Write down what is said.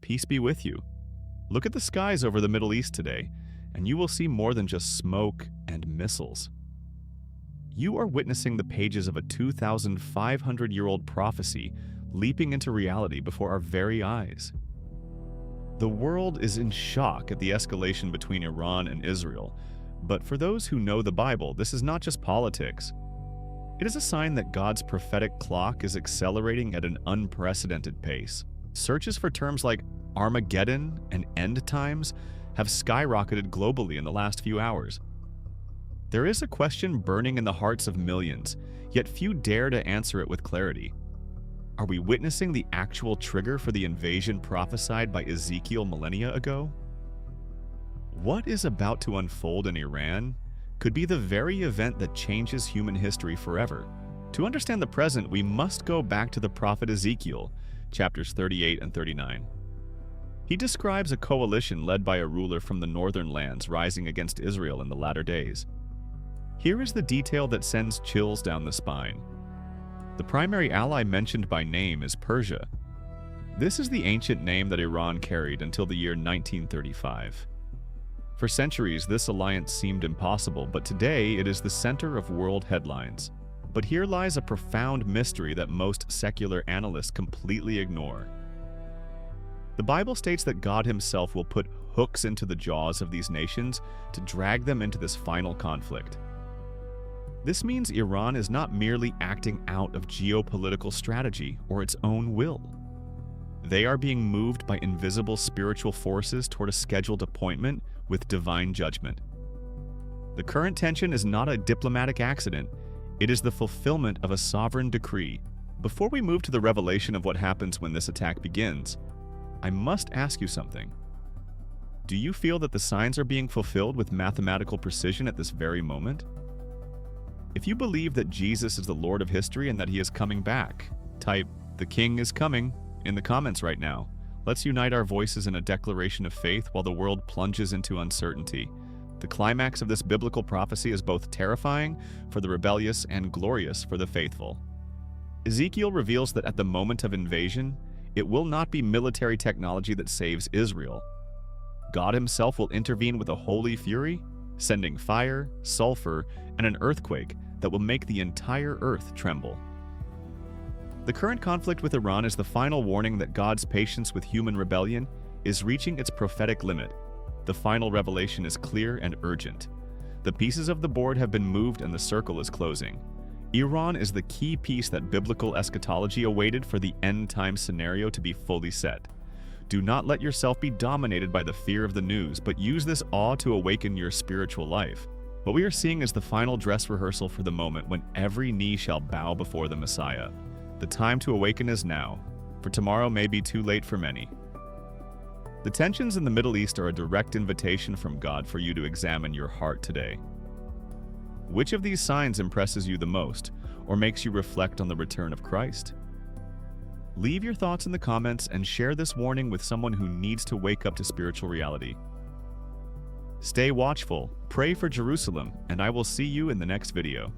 peace be with you. Look at the skies over the Middle East today, and you will see more than just smoke and missiles. You are witnessing the pages of a 2,500-year-old prophecy leaping into reality before our very eyes. The world is in shock at the escalation between Iran and Israel, but for those who know the Bible, this is not just politics. It is a sign that God's prophetic clock is accelerating at an unprecedented pace. Searches for terms like Armageddon and end times have skyrocketed globally in the last few hours. There is a question burning in the hearts of millions, yet few dare to answer it with clarity. Are we witnessing the actual trigger for the invasion prophesied by Ezekiel millennia ago? What is about to unfold in Iran could be the very event that changes human history forever. To understand the present, we must go back to the prophet Ezekiel, chapters 38 and 39. He describes a coalition led by a ruler from the northern lands rising against Israel in the latter days. Here is the detail that sends chills down the spine. The primary ally mentioned by name is Persia. This is the ancient name that Iran carried until the year 1935. For centuries, this alliance seemed impossible, but today it is the center of world headlines. But here lies a profound mystery that most secular analysts completely ignore. The Bible states that God himself will put hooks into the jaws of these nations to drag them into this final conflict. This means Iran is not merely acting out of geopolitical strategy or its own will. They are being moved by invisible spiritual forces toward a scheduled appointment with divine judgment. The current tension is not a diplomatic accident, it is the fulfillment of a sovereign decree. Before we move to the revelation of what happens when this attack begins, I must ask you something. Do you feel that the signs are being fulfilled with mathematical precision at this very moment? If you believe that Jesus is the Lord of history and that he is coming back, type, "The King is coming," in the comments right now. Let's unite our voices in a declaration of faith while the world plunges into uncertainty. The climax of this biblical prophecy is both terrifying for the rebellious and glorious for the faithful. Ezekiel reveals that at the moment of invasion, it will not be military technology that saves Israel. God himself will intervene with a holy fury, sending fire, sulfur, and an earthquake that will make the entire earth tremble. The current conflict with Iran is the final warning that God's patience with human rebellion is reaching its prophetic limit. The final revelation is clear and urgent. The pieces of the board have been moved and the circle is closing. Iran is the key piece that biblical eschatology awaited for the end-time scenario to be fully set. Do not let yourself be dominated by the fear of the news, but use this awe to awaken your spiritual life. What we are seeing is the final dress rehearsal for the moment when every knee shall bow before the Messiah. The time to awaken is now, for tomorrow may be too late for many. The tensions in the Middle East are a direct invitation from God for you to examine your heart today. Which of these signs impresses you the most, or makes you reflect on the return of Christ? Leave your thoughts in the comments and share this warning with someone who needs to wake up to spiritual reality. Stay watchful, pray for Jerusalem, and I will see you in the next video.